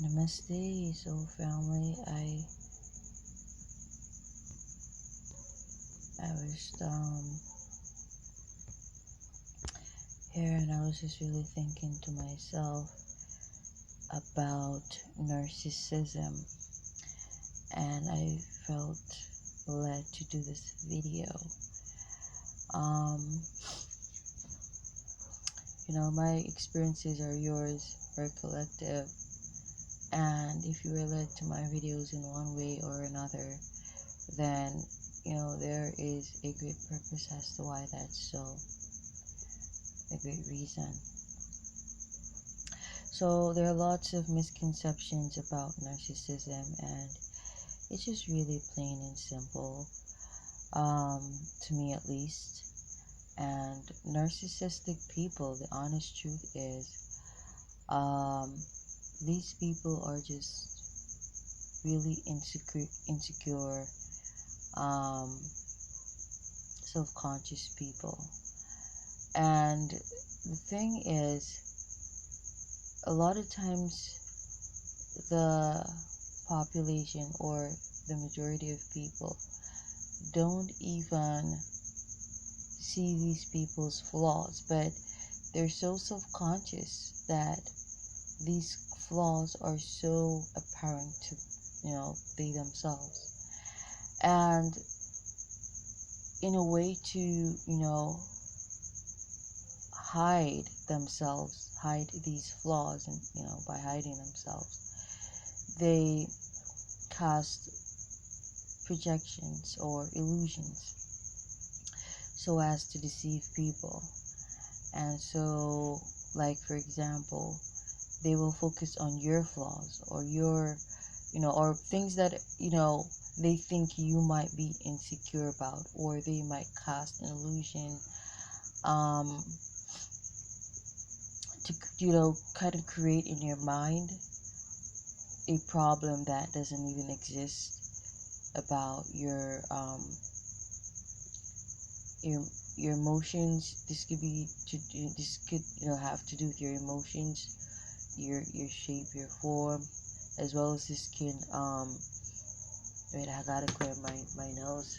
Namaste, soul family. I was here and I was just really thinking to myself about narcissism, and I felt led to do this video. Um, my experiences are yours, are collective, and if you were led to my videos in one way or another, then there is a great purpose as to why that's so, a great reason. So there are lots of misconceptions about narcissism, and it's just really plain and simple, to me at least. And narcissistic people, the honest truth is, these people are just really insecure, self-conscious people. And the thing is, a lot of times the population or the majority of people don't even see these people's flaws, but they're so self-conscious that these flaws are so apparent to they themselves. And in a way to hide themselves, hide these flaws, and by hiding themselves, they cast projections or illusions so as to deceive people. And so, like, for example, they will focus on your flaws or your or things that they think you might be insecure about, or they might cast an illusion to kind of create in your mind a problem that doesn't even exist about your your emotions. This could have to do with your emotions, your shape, your form, as well as this can wait, I gotta clear my nose.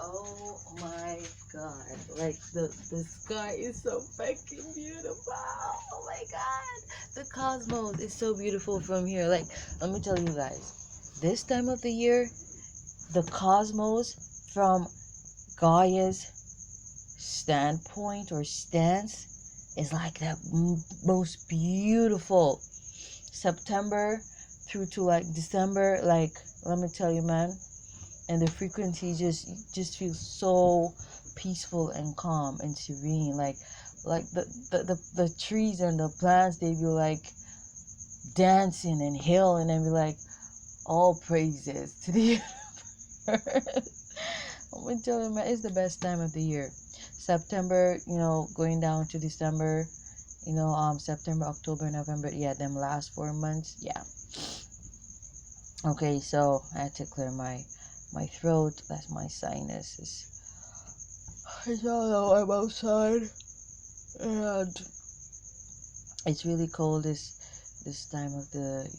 Oh my god, like the sky is so fucking beautiful. Oh my god, the cosmos is so beautiful from here. Like, let me tell you guys, this time of the year, the cosmos from Gaia's standpoint or stance is like the most beautiful. September through to like December, like, let me tell you, man, and the frequency just feels so peaceful and calm and serene. Like the trees and the plants, they be like dancing and hailing and be like, all praises to the universe. I'm gonna tell you, man, it's the best time of the year. September, going down to December, September, October, November, yeah, them last 4 months, yeah. Okay, so I had to clear my throat. That's my sinuses. I don't know, I'm outside, and it's really cold this time of the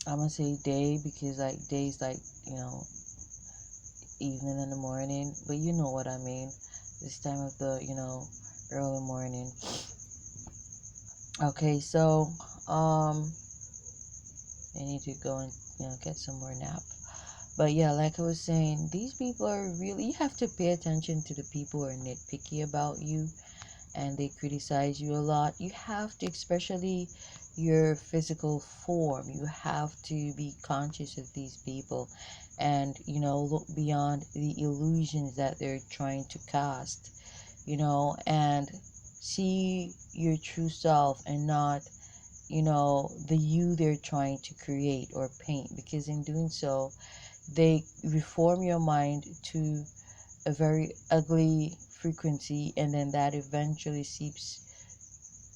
I'm gonna say day, because like days like evening and the morning, but you know what I mean. This time of the early morning. Okay, so I need to go and get some more nap. But yeah, like I was saying, these people are really, you have to pay attention to the people who are nitpicky about you and they criticize you a lot. You have to, especially your physical form, you have to be conscious of these people and look beyond the illusions that they're trying to cast, and see your true self and not the you they're trying to create or paint, because in doing so they reform your mind to a very ugly frequency, and then that eventually seeps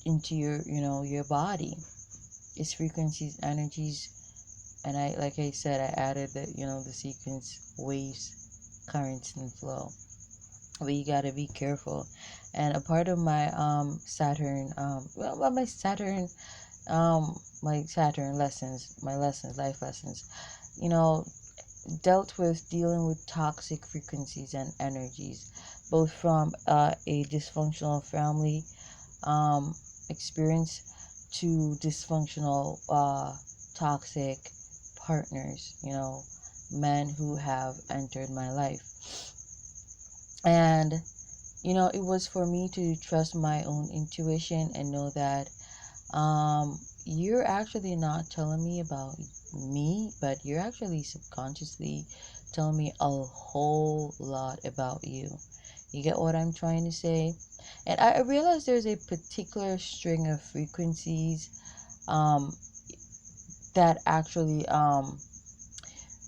into your, your body. It's frequencies, energies, and like I said, I added the, the sequence, waves, currents, and flow. But you gotta be careful. And a part of my Saturn, my Saturn lessons, life lessons, you know, dealt with dealing with toxic frequencies and energies, both from a dysfunctional family um, experience to dysfunctional toxic partners, men who have entered my life. And it was for me to trust my own intuition and know that you're actually not telling me about me, but you're actually subconsciously telling me a whole lot about you. You get what I'm trying to say? And I realized there's a particular string of frequencies um, that actually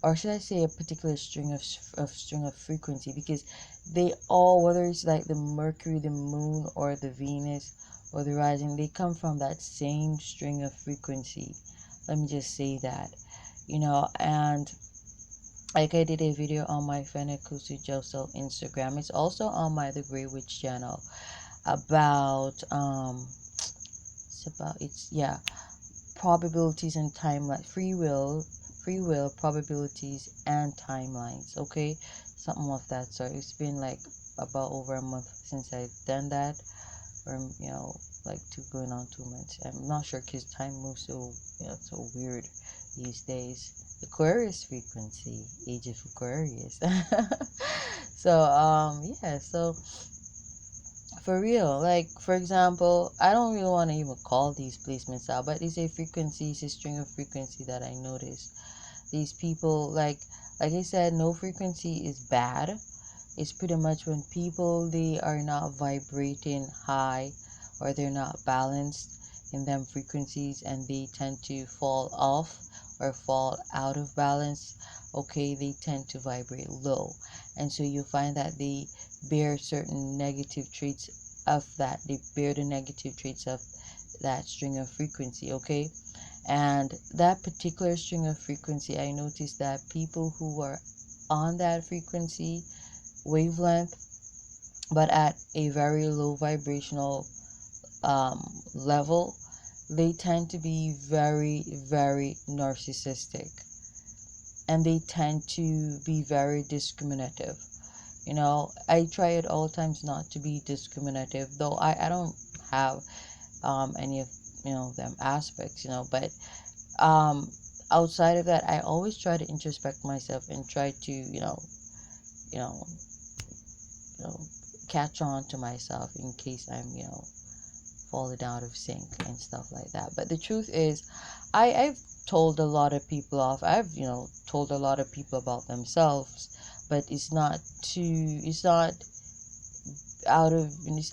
or should I say a particular string of frequency, because they all, whether it's like the Mercury, the Moon, or the Venus, or the rising, they come from that same string of frequency. Let me just say that, and like I did a video on my Fenekusu Joso Instagram. It's also on my The Grey Witch channel about probabilities and timeline, free will, probabilities, and timelines. Okay, something of that sort. It's been like about over a month since I've done that, or like going on 2 months. I'm not sure because time moves so weird these days. Aquarius frequency, age of Aquarius. So so for real, like for example, I don't really want to even call these placements out, but it's a frequency, it's a string of frequency that I noticed. These people, like I said, no frequency is bad. It's pretty much when people, they are not vibrating high, or they're not balanced in them frequencies, and they tend to fall off or fall out of balance. Okay, they tend to vibrate low, and so you find that they bear certain negative traits of that. They bear the negative traits of that string of frequency. Okay, and that particular string of frequency, I noticed that people who are on that frequency wavelength, but at a very low vibrational level, they tend to be very, very narcissistic, and they tend to be very discriminative. I try at all times not to be discriminative, though I don't have any of them aspects, but um outside of that, I always try to introspect myself and try to you know you know catch on to myself in case I'm falling out of sync and stuff like that. But the truth is, I've told a lot of people off. I've told a lot of people about themselves, but it's not it's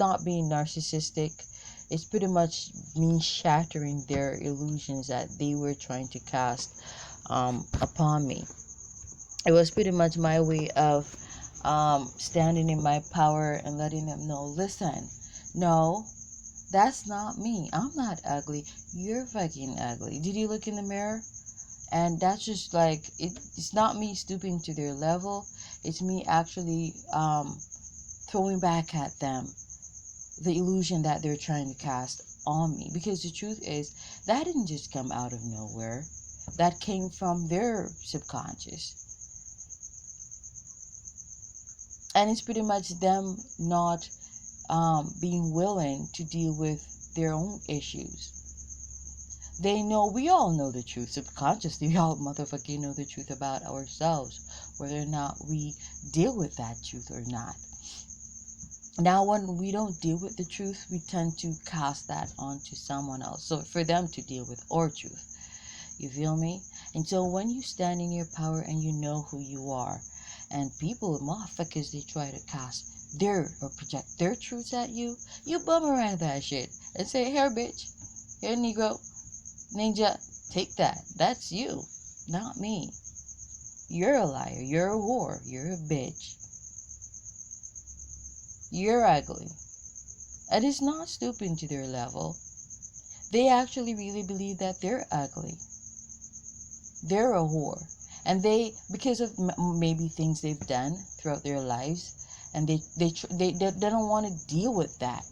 not being narcissistic. It's pretty much me shattering their illusions that they were trying to cast upon me. It was pretty much my way of standing in my power and letting them know, listen, no, that's not me. I'm not ugly. You're fucking ugly. Did you look in the mirror? And that's just like it's not me stooping to their level. It's me actually throwing back at them the illusion that they're trying to cast on me. Because the truth is, that didn't just come out of nowhere. That came from their subconscious. And it's pretty much them not being willing to deal with their own issues. They know, we all know the truth. Subconsciously, we all motherfucking know the truth about ourselves, whether or not we deal with that truth or not. Now, when we don't deal with the truth, we tend to cast that onto someone else, so for them to deal with our truth. You feel me? And so when you stand in your power and you know who you are, and people, motherfuckers, they try to cast their or project their truths at you, you boomerang that shit and say, here, bitch, here, Negro, ninja, take that. That's you, not me. You're a liar. You're a whore. You're a bitch. You're ugly. And it's not stooping to their level. They actually really believe that they're ugly. They're a whore. And they, because of maybe things they've done throughout their lives, and they don't want to deal with that.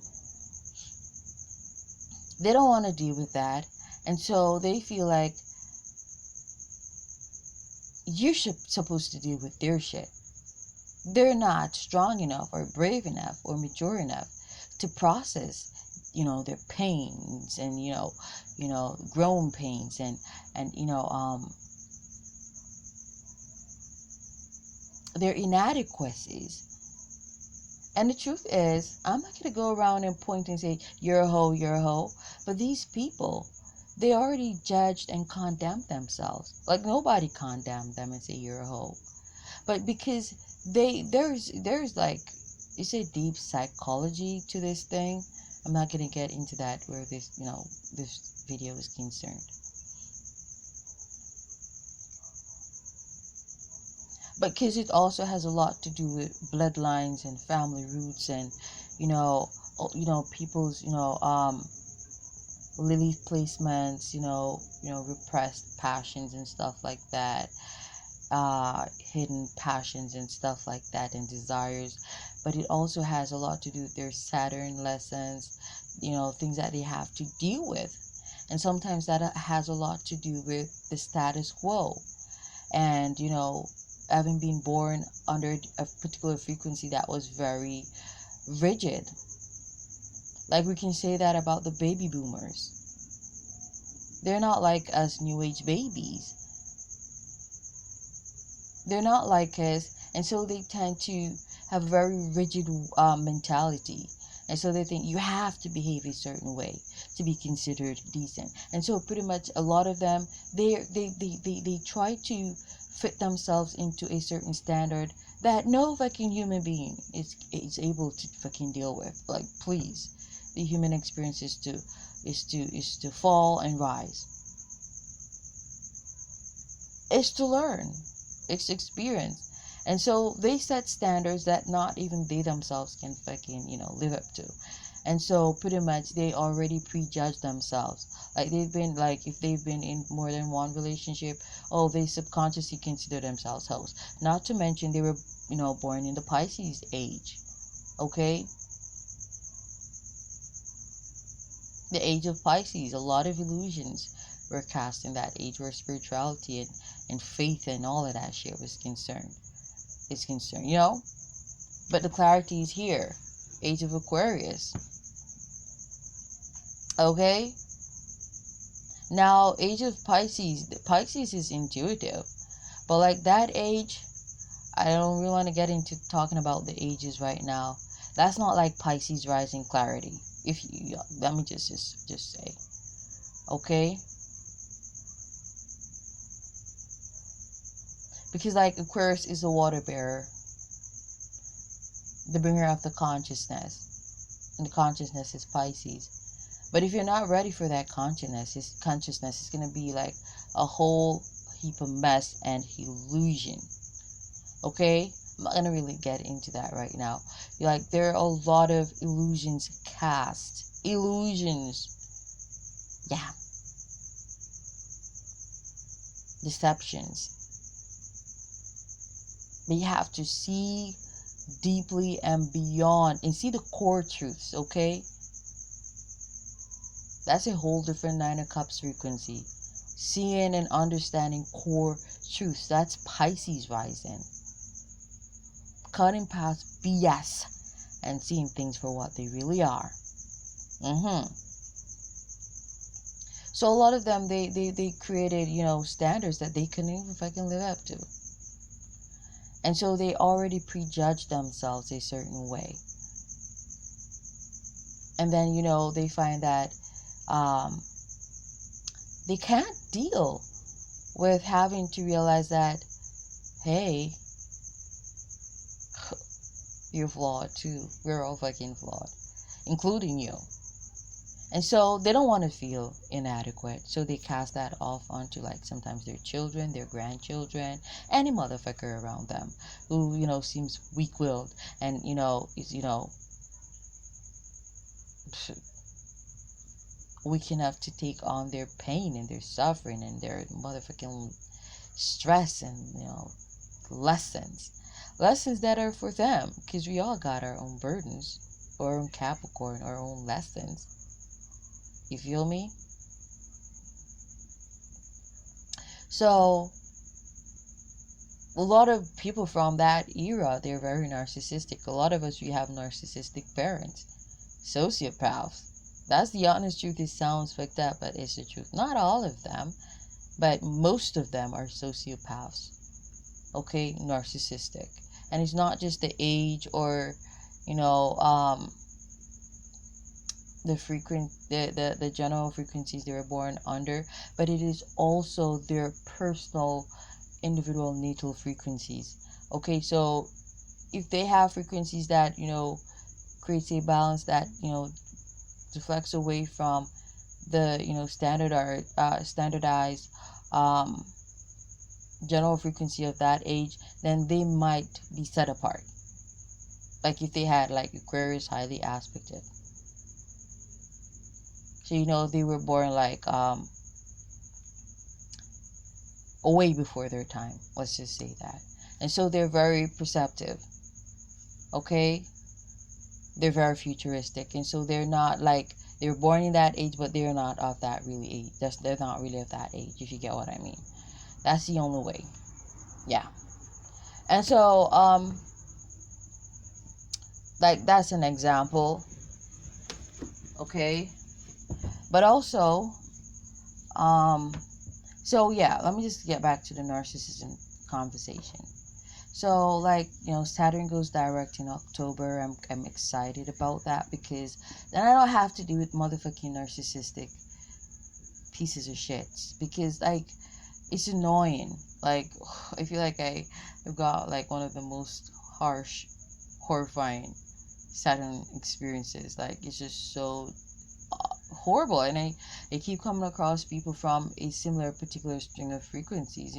They don't want to deal with that. And so they feel like you're supposed to deal with their shit. They're not strong enough or brave enough or mature enough to process, their pains and, grown pains and, their inadequacies. And the truth is, I'm not going to go around and point and say, you're a hoe, you're a hoe. But these people, they already judged and condemned themselves. Like nobody condemned them and say you're a hoe. But because there's like, it's a deep psychology to this thing. I'm not going to get into that where this video is concerned. But because it also has a lot to do with bloodlines and family roots and, people's, Lilith placements, repressed passions and stuff like that, hidden passions and stuff like that, and desires. But it also has a lot to do with their Saturn lessons, things that they have to deal with. And sometimes that has a lot to do with the status quo. And, having been born under a particular frequency that was very rigid. Like we can say that about the baby boomers. They're not like us new age babies. They're not like us, and so they tend to have a very rigid mentality. And so they think you have to behave a certain way to be considered decent. And so pretty much a lot of them, they try to fit themselves into a certain standard that no fucking human being is able to fucking deal with. Like, please, the human experience is to fall and rise. It's to learn. It's experience. And so they set standards that not even they themselves can fucking, live up to. And so pretty much they already prejudge themselves. Like if they've been in more than one relationship, they subconsciously consider themselves hoes. Not to mention they were, born in the Pisces age. Okay? The age of Pisces, a lot of illusions were cast in that age where spirituality and faith and all of that shit was concerned. It's concerned, But the clarity is here. Age of Aquarius. Okay? Now, age of Pisces. Pisces is intuitive. But like that age, I don't really want to get into talking about the ages right now. That's not like Pisces rising clarity. Let me just say. Okay? Because like Aquarius is a water bearer. The bringer of the consciousness. And the consciousness is Pisces. But if you're not ready for that consciousness is going to be like a whole heap of mess and illusion. Okay? I'm not going to really get into that right now. There are a lot of illusions cast. Illusions. Yeah. Deceptions. But you have to see deeply and beyond and see the core truths, okay? That's a whole different Nine of Cups frequency. Seeing and understanding core truths. That's Pisces rising. Cutting past BS and seeing things for what they really are. So a lot of them, they created, standards that they couldn't even fucking live up to. And so they already prejudge themselves a certain way. And then, they find that they can't deal with having to realize that, hey, you're flawed too. We're all fucking flawed, including you. And so they don't want to feel inadequate. So they cast that off onto sometimes their children, their grandchildren, any motherfucker around them who, seems weak-willed and, is, weak enough to take on their pain and their suffering and their motherfucking stress and, lessons that are for them, because we all got our own burdens, our own Capricorn, our own lessons. You feel me? So a lot of people from that era, they're very narcissistic. A lot of us, we have narcissistic parents, sociopaths. That's the honest truth. It sounds fucked up, but it's the truth. Not all of them, but most of them are sociopaths. Okay, narcissistic. And it's not just the age or, you know, the general frequencies they were born under, but it is also their personal individual natal frequencies. Okay, so if they have frequencies that, creates a balance that, deflects away from the, standardized general frequency of that age, then they might be set apart. Like if they had like Aquarius highly aspected. So they were born like way before their time. Let's just say that. And so they're very perceptive. Okay? They're very futuristic. And so they're not like, they're born in that age, but they're not of that really age. They're not really of that age, if you get what I mean. That's the only way. Yeah. And so, like that's an example. Okay? But also, so yeah, let me just get back to the narcissism conversation. So like, Saturn goes direct in October. I'm excited about that, because then I don't have to deal with motherfucking narcissistic pieces of shit, because like it's annoying. Like I feel like I've got like one of the most harsh, horrifying Saturn experiences. Like it's just so horrible, and I keep coming across people from a similar particular string of frequencies,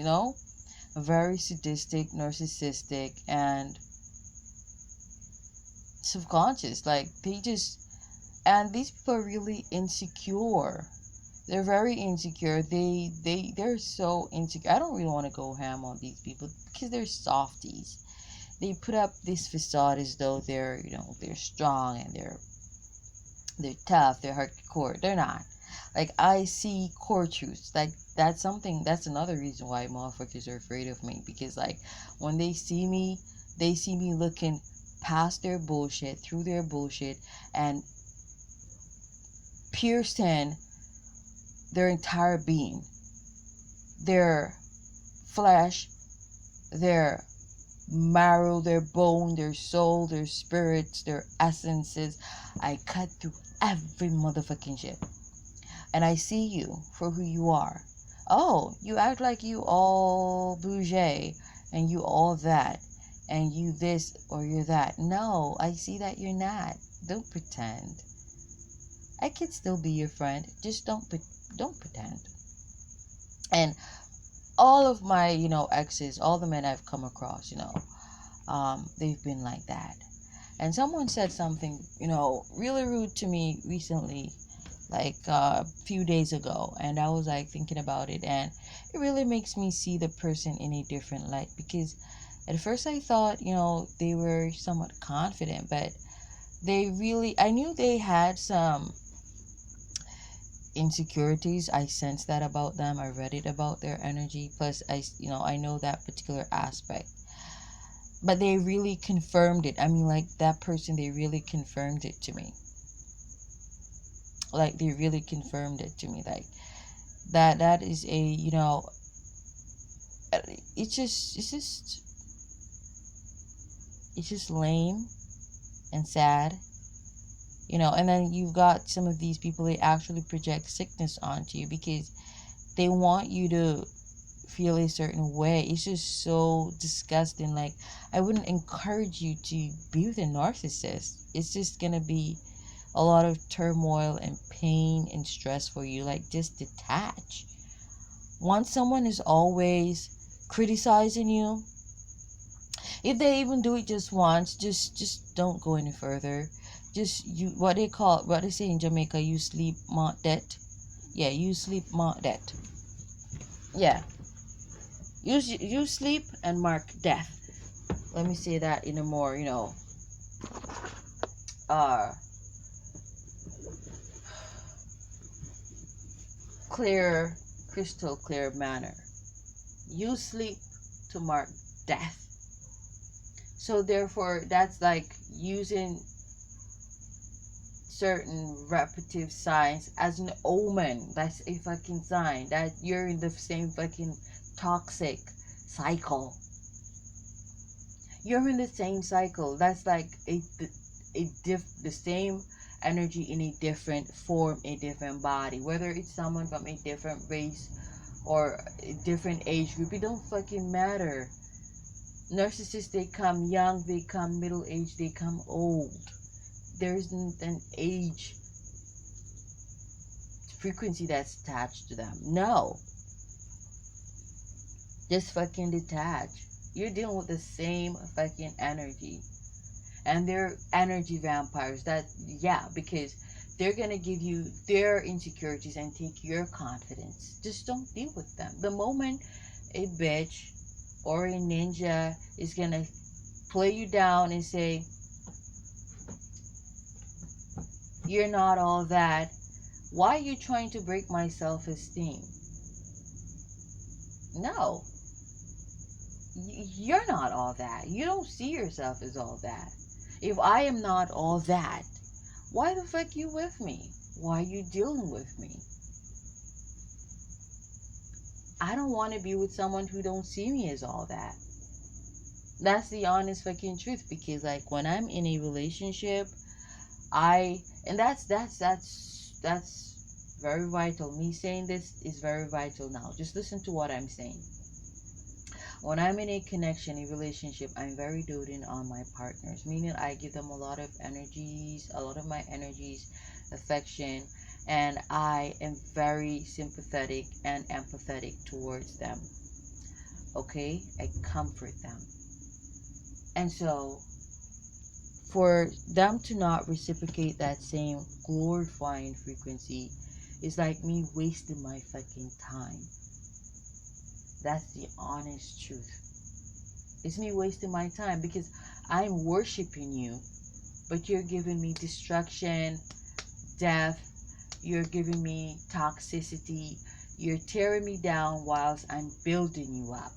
very sadistic, narcissistic, and subconscious. Like and these people are really insecure. They're very insecure. They're so insecure. I don't really want to go ham on these people because they're softies. They put up this facade as though they're strong and they're tough, they're hardcore. They're not. Like I see core truths. Like that's another reason why motherfuckers are afraid of me, because like when they see me looking past their bullshit, through their bullshit, and piercing their entire being, their flesh, their marrow, their bone, their soul, their spirits, their essences. I cut through every motherfucking shit. And I see you for who you are. Oh, you act like you all bougie and you all that and you this or you're that. No, I see that you're not. Don't pretend. I can still be your friend. Just don't pretend. And all of my, exes, all the men I've come across, they've been like that. And someone said something, really rude to me recently, like a few days ago, and I was like thinking about it, and it really makes me see the person in a different light, because at first I thought, they were somewhat confident, but I knew they had some insecurities. I sensed that about them. I read it about their energy. Plus, I know that particular aspect. But they really confirmed it. I mean, like that person, they really confirmed it to me. Like they really confirmed it to me. Like that is a, it's just lame and sad. And then you've got some of these people, they actually project sickness onto you because they want you to feel a certain way. It's just so disgusting. Like I wouldn't encourage you to be with a narcissist. It's just gonna be a lot of turmoil and pain and stress for you. Like just detach. Once someone is always criticizing you, if they even do it just once, just don't go any further. Just what they say in Jamaica, you sleep, mont det. Yeah, you sleep mark that. Yeah, you sleep and mark death. Let me say that in a more, uh clear, crystal clear manner. You sleep to mark death. So therefore, that's like using certain repetitive signs as an omen. That's a fucking sign that you're in the same fucking toxic cycle. You're in the same cycle. That's like the same energy in a different form, a different body. Whether it's someone from a different race or a different age group, it don't fucking matter. Narcissists, they come young, they come middle age, they come old. There isn't an age frequency that's attached to them. No. Just fucking detach. You're dealing with the same fucking energy. And they're energy vampires. That, yeah, because they're gonna give you their insecurities and take your confidence. Just don't deal with them. The moment a bitch or a ninja is gonna play you down and say, you're not all that, why are you trying to break my self-esteem? No. You're not all that. You don't see yourself as all that. If I am not all that, why the fuck you with me? Why are you dealing with me? I don't want to be with someone who don't see me as all that. That's the honest fucking truth. Because like when I'm in a relationship, and that's very vital. Me saying this is very vital now. Just listen to what I'm saying. When I'm in a connection, a relationship, I'm very doting on my partners, meaning I give them a lot of my energies, affection, and I am very sympathetic and empathetic towards them. Okay? I comfort them. And so, for them to not reciprocate that same glorifying frequency is like me wasting my fucking time. That's the honest truth. It's me wasting my time because I'm worshiping you, but you're giving me destruction, death, you're giving me toxicity, you're tearing me down whilst I'm building you up.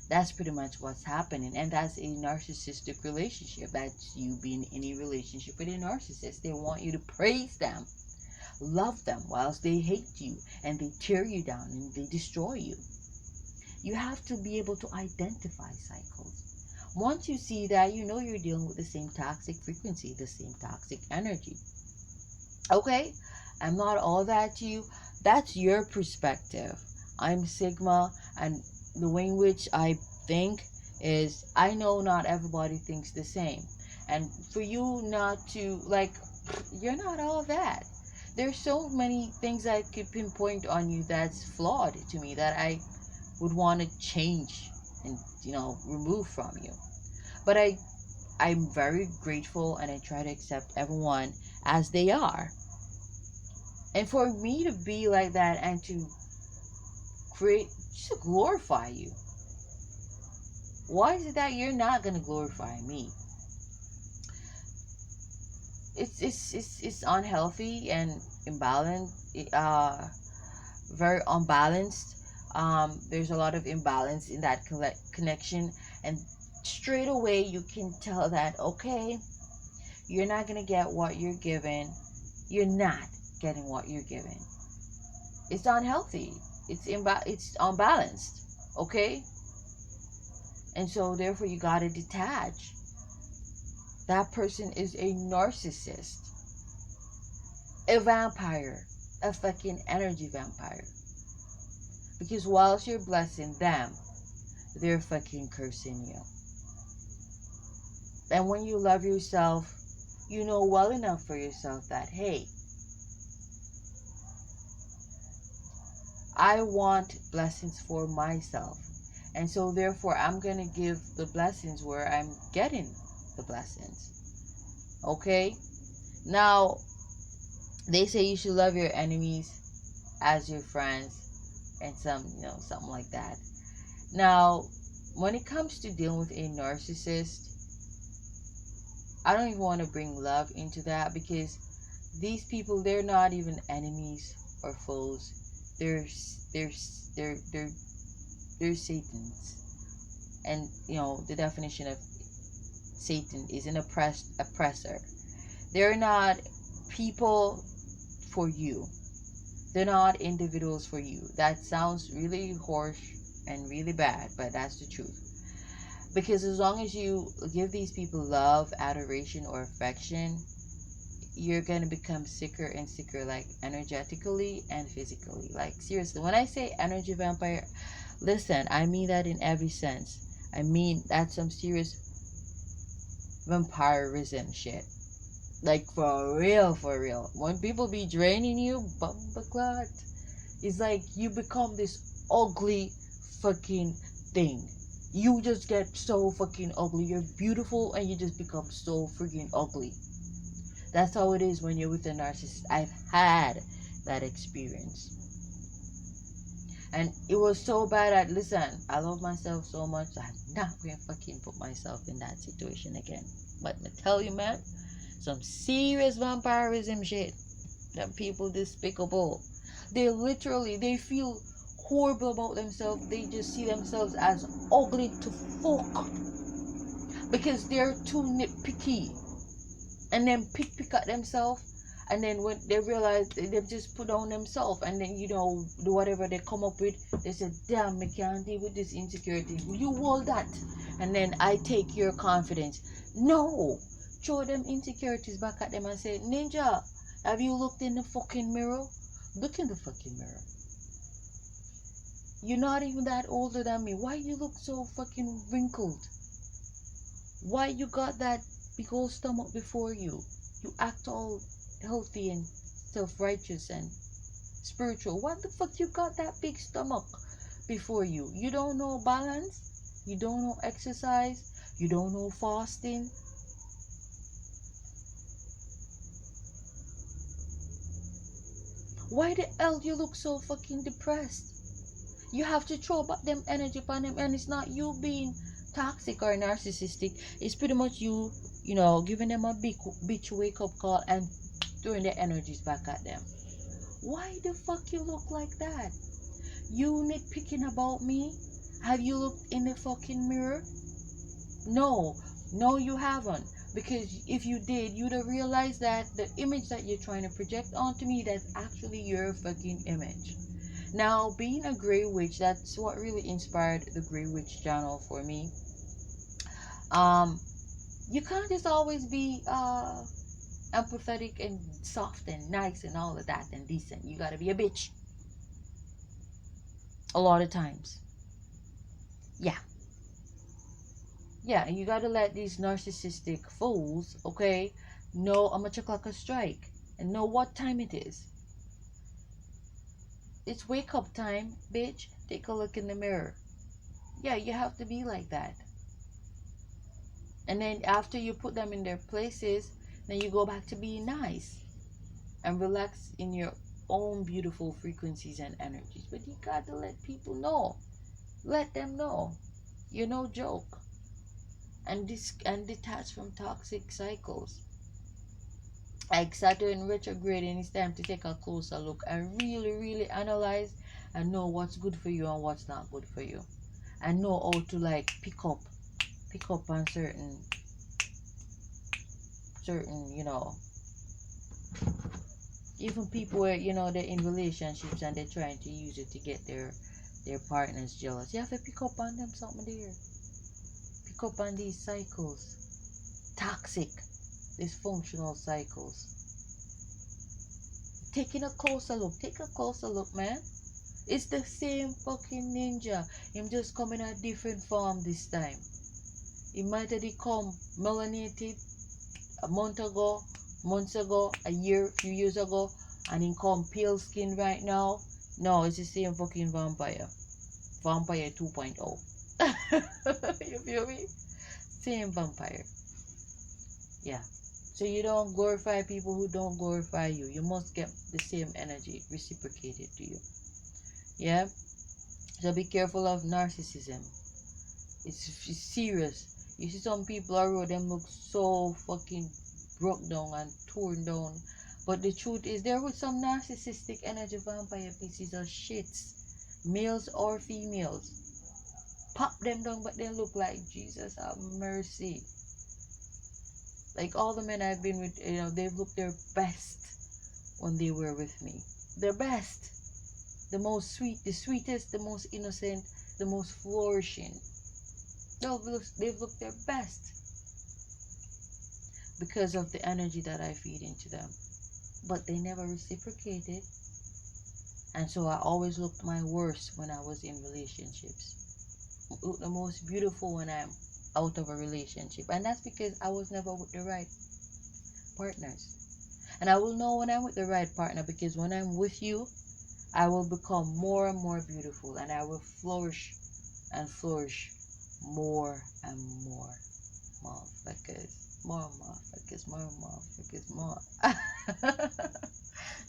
That's pretty much what's happening, and that's a narcissistic relationship. That's you being in a relationship with a narcissist. They want you to praise them, love them, whilst they hate you, and they tear you down, and they destroy you. You have to be able to identify cycles. Once you see that, you know you're dealing with the same toxic frequency, the same toxic energy. Okay? I'm not all that to you. That's your perspective. I'm Sigma, and the way in which I think is I know not everybody thinks the same. And for you not to, like, you're not all that. There's so many things I could pinpoint on you that's flawed to me that I would want to change and remove from you. But I'm very grateful, and I try to accept everyone as they are. And for me to be like that and to create, just to glorify you, why is it that you're not gonna glorify me? It's unhealthy and imbalanced. Very unbalanced. There's a lot of imbalance in that connection, and straight away you can tell that, okay, you're not gonna get what you're given. You're not getting what you're given. It's unhealthy. It's unbalanced. Okay, and so therefore you gotta detach. That person is a narcissist, a vampire, a fucking energy vampire. Because whilst you're blessing them, they're fucking cursing you. And when you love yourself, you know well enough for yourself that, hey, I want blessings for myself. And so therefore I'm going to give the blessings where I'm getting the blessings. Okay? Now, they say you should love your enemies. as your friends, and some, something like that. Now, when it comes to dealing with a narcissist, I don't even want to bring love into that, because these people, they're not even enemies or foes. They're they're they're they're they're Satans, and the definition of Satan is an oppressor. They're not people for you. They're not individuals for you. That sounds really harsh and really bad, but that's the truth. Because as long as you give these people love, adoration, or affection, you're gonna become sicker and sicker, like energetically and physically. Like seriously, when I say energy vampire, listen, I mean that in every sense. I mean that's some serious vampirism shit. Like for real, for real. When people be draining you, bumbleclot, it's like you become this ugly fucking thing. You just get so fucking ugly. You're beautiful and you just become so freaking ugly. That's how it is when you're with a narcissist. I've had that experience. And it was so bad that, listen, I love myself so much, I'm not gonna fucking put myself in that situation again. But I tell you, man, some serious vampirism shit. Them people despicable. They feel horrible about themselves. They just see themselves as ugly to fuck. Because they're too nitpicky. And then pick at themselves, and then when they realize they just put on themselves, and then do whatever they come up with, they say, damn, I can't deal with this insecurity, you hold that, and then I take your confidence. No, throw them insecurities back at them and say, ninja, have you looked in the fucking mirror? Look in the fucking mirror. You're not even that older than me. Why you look so fucking wrinkled? Why you got that big old stomach before you? You act all healthy and self-righteous and spiritual. What the fuck you got that big stomach before you? You don't know balance? You don't know exercise? You don't know fasting? Why the hell you look so fucking depressed? You have to throw back them energy upon them, and it's not you being toxic or narcissistic. It's pretty much you, giving them a big bitch wake up call and throwing their energies back at them. Why the fuck you look like that? You nitpicking about me? Have you looked in the fucking mirror? No, you haven't. Because if you did, you'd have realized that the image that you're trying to project onto me, that's actually your fucking image. Now, being a Grey Witch, that's what really inspired the Grey Witch channel for me. You can't just always be empathetic and soft and nice and all of that and decent. You gotta be a bitch. A lot of times. Yeah. Yeah, and you gotta let these narcissistic fools, okay, know how much o'clock a strike and know what time it is. It's wake up time, bitch. Take a look in the mirror. Yeah, you have to be like that. And then after you put them in their places, then you go back to being nice and relax in your own beautiful frequencies and energies. But you got to let people know. Let them know. You're no joke. And detach from toxic cycles. Like Saturn retrograde, it's time to take a closer look and really, really analyze and know what's good for you and what's not good for you. And know how to like pick up on certain, even people where they're in relationships and they're trying to use it to get their partners jealous. You have to pick up on them something there. Pick up on these cycles, toxic, dysfunctional cycles. Take a closer look, man. It's the same fucking ninja. Him just come in a different form this time. He might have come melanated a months ago, a few years ago, and he come pale skin right now. No, it's the same fucking vampire. Vampire 2.0. You feel me? Same vampire. Yeah. So you don't glorify people who don't glorify you. You must get the same energy reciprocated to you. Yeah? So be careful of narcissism. It's serious. You see some people around them look so fucking broke down and torn down. But the truth is there with some narcissistic energy vampire pieces of shits. Males or females. Pop them down but they look like Jesus have mercy. Like all the men I've been with, they've looked their best when they were with me. Their best. The most sweet, the sweetest, the most innocent, the most flourishing. They've looked their best because of the energy that I feed into them. But they never reciprocated. And so I always looked my worst when I was in relationships. Look the most beautiful when I'm out of a relationship. And that's because I was never with the right partners. And I will know when I'm with the right partner, because when I'm with you, I will become more and more beautiful, and I will flourish and flourish more and more. Motherfuckers. More motherfuckers. More motherfuckers. More.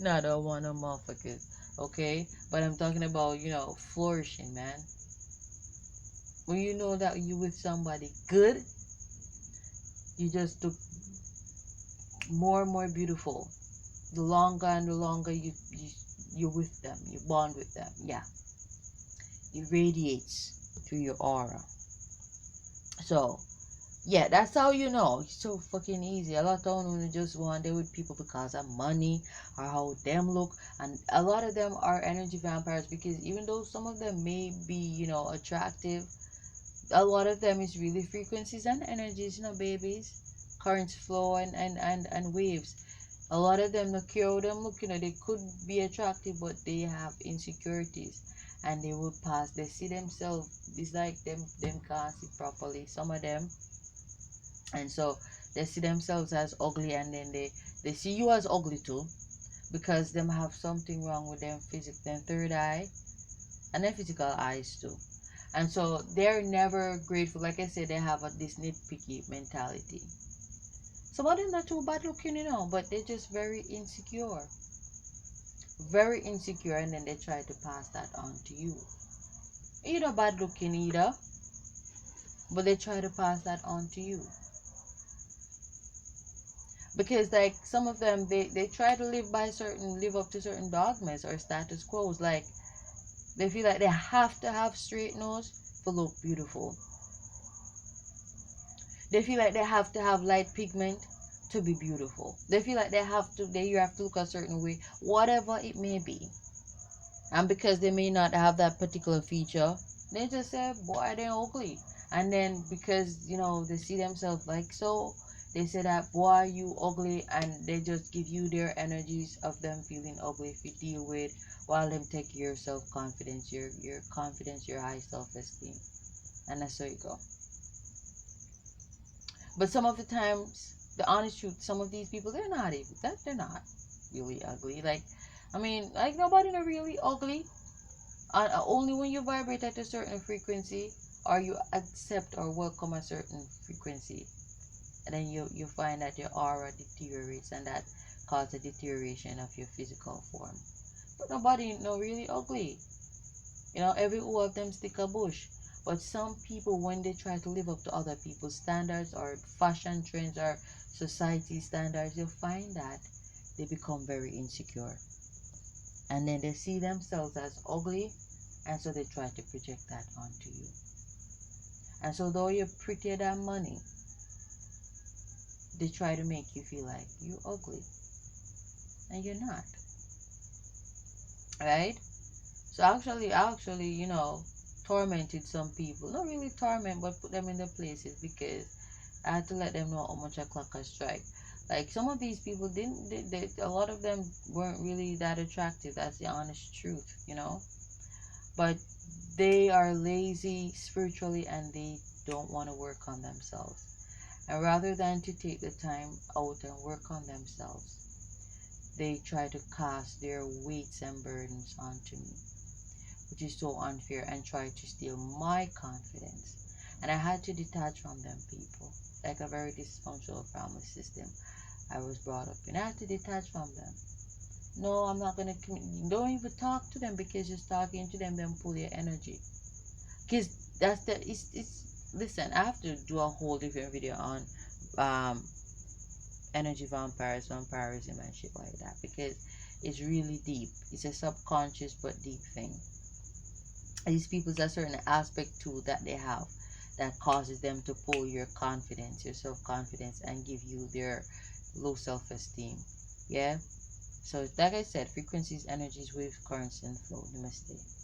No, I don't want no motherfuckers. Okay? But I'm talking about, flourishing, man. When you know that you with somebody good, you just look more and more beautiful. The longer and the longer you're with them, you bond with them. Yeah. It radiates through your aura. So, yeah, that's how you know. It's so fucking easy. A lot of them just want there with people because of money or how them look. And a lot of them are energy vampires because even though some of them may be, attractive, a lot of them is really frequencies and energies, babies. Currents flow and waves. A lot of them, the care them look, they could be attractive, but they have insecurities. And they will pass. They see themselves. It's like them can't see properly. Some of them. And so they see themselves as ugly, and then they see you as ugly too, because them have something wrong with them their third eye and their physical eyes too. And so they're never grateful. Like I said, they have this nitpicky mentality. Some of them not too bad looking, but they're just very insecure. Very insecure, and then they try to pass that on to you. You're not bad looking either, but they try to pass that on to you. Because like some of them, they try to live up to certain dogmas or status quos. Like they feel like they have to have straight nose to look beautiful. They feel like they have to have light pigment to be beautiful. They feel like you have to look a certain way, whatever it may be. And because they may not have that particular feature, they just say, boy, they're ugly. And then because, they see themselves like so, they say that, boy, you ugly, and they just give you their energies of them feeling ugly if you deal with, while them take your self-confidence, your confidence, your high self-esteem. And that's how you go. But some of the times, the honest truth, some of these people, they're not really ugly. Like, nobody not really ugly. Only when you vibrate at a certain frequency, or you accept or welcome a certain frequency, and then you find that your aura deteriorates, and that causes a deterioration of your physical form. But nobody no really ugly. Every one of them stick a bush. But some people, when they try to live up to other people's standards or fashion trends or society standards, you'll find that they become very insecure. And then they see themselves as ugly, and so they try to project that onto you. And so though you're prettier than money, they try to make you feel like you're ugly. And you're not. Right? So actually, tormented some people. Not really torment, but put them in their places, because I had to let them know how much a clock has strike. Like some of these people a lot of them weren't really that attractive. That's the honest truth, But they are lazy spiritually, and they don't want to work on themselves. And rather than to take the time out and work on themselves, they try to cast their weights and burdens onto me, which is so unfair, and try to steal my confidence. And I had to detach from them people, like a very dysfunctional family system. I was brought up. And I have to detach from them. No, I'm not gonna. Don't even talk to them, because just talking to them then pull your energy. Because that's the. It's. Listen, I have to do a whole different video on um energy vampires, vampirism, and shit like that, because it's really deep. It's a subconscious but deep thing. These people, a certain aspect too that they have that causes them to pull your confidence, your self-confidence, and give you their low self-esteem. Yeah. So like I said, frequencies, energies, waves, currents, and flow. Namaste.